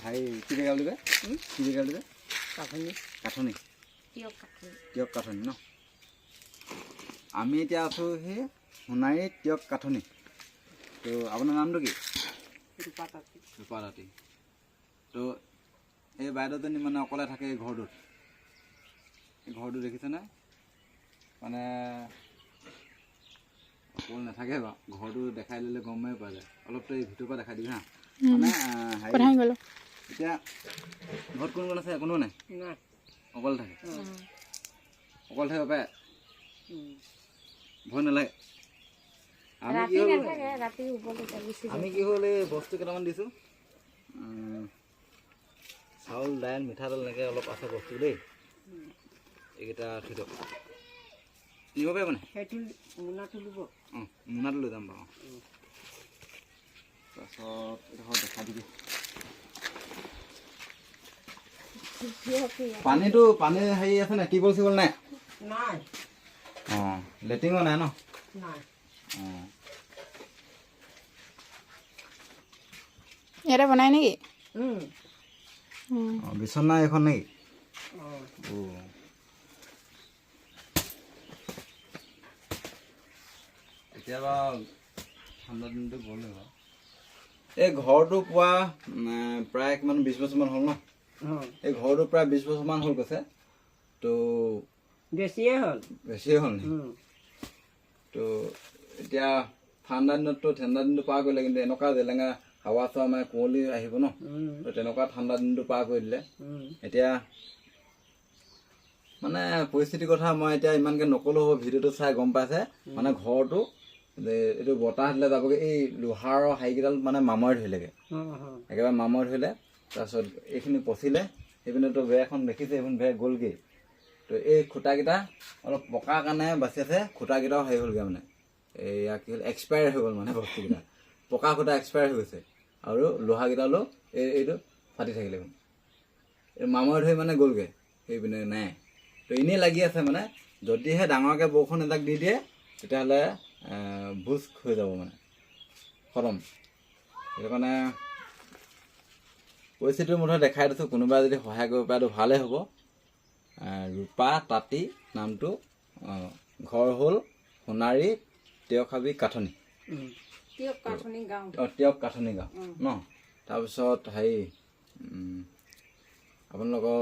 ভাই কি জেগা বুলি কয় কি জেগা বুলি কয় কাঠনি তিয়ক কাঠনি ন আমি এতিয়া আছোঁ সেই সোণাৰী তিয়ক কাঠনি তো আপোনাৰ নামটো কি ৰূপা ৰাতি তো এই বাইদেউজনী মানে অকলে থাকে এই ঘৰটোত দেখিছেনে মানে অকল নাথাকে বাৰু ঘৰটো দেখাই ল'লে গমেই পোৱা যায় অলপতো এই ভিতৰৰ পৰা দেখাই দিবি হা মানে এতিয়া ঘৰত কোন কোন আছে কোনো নাই অকলে থাকে পাৰে ভয় নালাগে আমি কি হ'ল এই বস্তু কেইটামান দিছোঁ চাউল দাইল মিঠাতেল এনেকৈ অলপ আছে বস্তু দেই এইকেইটা থৈ দিয়ক নিব পাৰিব নাই মোনাটো লৈ যাম বাৰু তাৰপাছত এইডোখৰ দেখা দিবি পানী হেৰি আছে নাই টিউবৱেল চিউবৱেল নাই অঁ লেট্ৰিনো নাই ন অঁ ইয়াতে বনাই নেকি বিচনা এখন নেকি এতিয়া বাৰু ঠাণ্ডা দিনটো গ'লে বাৰু এই ঘৰটো পোৱা প্ৰায় কিমান 20 বছৰমান হ'ল ন এই ঘৰটো প্ৰায় 20 বছৰমান হ'ল কৈছে তো বেছিয়ে হ'ল নি তো এতিয়া ঠাণ্ডা দিনততো পাৰ কৰিলে কিন্তু এনেকুৱা জেলেঙা হাৱা চাৱা মানে কুঁৱলী আহিব ন তো তেনেকুৱা ঠাণ্ডা দিনটো পাৰ কৰি দিলে এতিয়া মানে পৰিস্থিতিৰ কথা মই এতিয়া ইমানকৈ নক'লেও হ'ব ভিডিঅ'টো চাই গম পাইছে মানে ঘৰটো এইটো বতাহ দিলে যাবগৈ এই লোহাৰৰ হাৰিকেইডাল মানে মামৰি ধৰিলেগৈ একেবাৰে মামৰি ধৰিলে তাৰপিছত এইখিনি পচিলে সেইপিনেতো বেৰখন দেখিছে সেইখন বেৰ গ'লগৈ তো এই খুঁটাকেইটা অলপ পকাৰ কাৰণে বাচি আছে খুঁটাকেইটাও হেৰি হ'লগৈ মানে এয়া কি হ'ল এক্সপায়াৰ হৈ গ'ল মানে বস্তুকেইটা পকা খুঁটা এক্সপায়াৰ হৈ গৈছে আৰু লোহাকেইডালো এইটো ফাটি থাকিলে এই মামৰি ধৰি মানে গ'লগৈ সেইপিনে নাই তো এনেই লাগি আছে মানে যদিহে ডাঙৰকৈ বৰষুণ এজাক দি দিয়ে তেতিয়াহ'লে ভোজ হৈ যাব মানে খতম সেইটো কাৰণে পৰিস্থিতিৰ মুঠতে দেখাই দিছোঁ কোনোবাই যদি সহায় কৰিব পাৰেতো ভালেই হ'ব ৰূপা তাঁতী নামটো ঘৰ হ'ল সোণাৰী তিয়কহাবি কাঠনি তিয়ক কাঠনি গাঁও ন তাৰপিছত হেৰি আপোনালোকৰ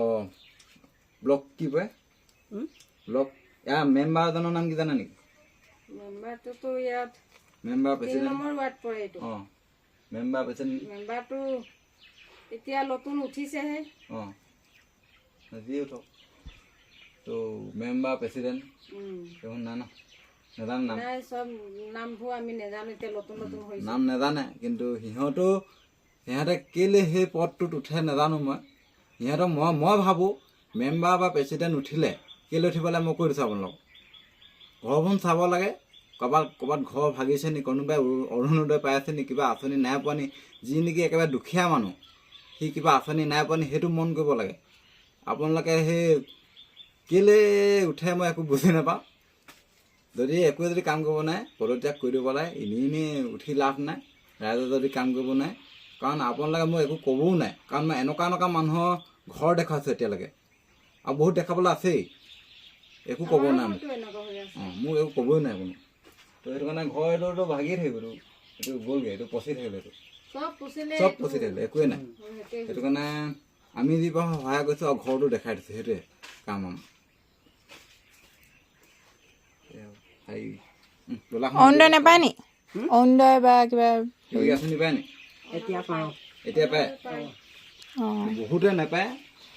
ব্লক কি কয় ব্লক ইয়াৰ মেম্বাৰজনৰ নাম কি জানে নেকি মেম্বাৰ প্ৰেচিডেণ্ট অঁ মেম্বাৰ প্ৰেচিডেণ্ট মেম্বাৰটো এতিয়া নতুন উঠিছেহে অঁ যি উঠক তো মেম্বাৰ প্ৰেচিডেণ্ট সেইবোৰ নাই ন নেজানে নাম চব নামবোৰ আমি নেজানো এতিয়া নতুন হৈছে নাম নেজানে কিন্তু সিহঁতে কেলৈ সেই পদটোত উঠে নেজানো মই ভাবোঁ মেম্বাৰ বা প্ৰেচিডেণ্ট উঠিলে কেলৈ উঠিব লাগে মই কৈ দিছোঁ আপোনালোকক ঘৰখন চাব লাগে ক'ৰবাত ঘৰ ভাগিছে নি কোনোবাই অৰুণোদয় পাই আছে নি কিবা আঁচনি নাই পোৱা নি যি নেকি একেবাৰে দুখীয়া মানুহ সি কিবা আঁচনি নাই পোৱা নি সেইটো মন কৰিব লাগে আপোনালোকে সেই কেলৈ উঠে মই একো বুজি নাপাওঁ যদি কাম কৰিব নাই পদত্যাগ কৰি দিব লাগে এনেই উঠি লাভ নাই ৰাইজে যদি কাম কৰিব নাই কাৰণ আপোনালোকে মই একো ক'বও নাই কাৰণ মই এনেকুৱা মানুহৰ ঘৰ দেখাইছোঁ এতিয়ালৈকে আৰু বহুত দেখাবলৈ আছেই একো ক'ব নাই মোক একো ক'বই নাই কোনো তো সেইটো কাৰণে ঘৰ এইটোতো ভাগিয়ে থাকিবতো এইটো গ'লগৈ এইটো পচি থাকিলে এইটো চব পচি থাকিলে একোৱেই নাই সেইটো কাৰণে আমি যি পাওঁ সহায় কৰিছোঁ আৰু ঘৰটো দেখাই দিছোঁ সেইটোৱে কাম অৰুণোদয় নাপায় নি অৰুণোদয় বা কিবা আঁচনি পায় নি এতিয়া পায় বহুতে নাপায়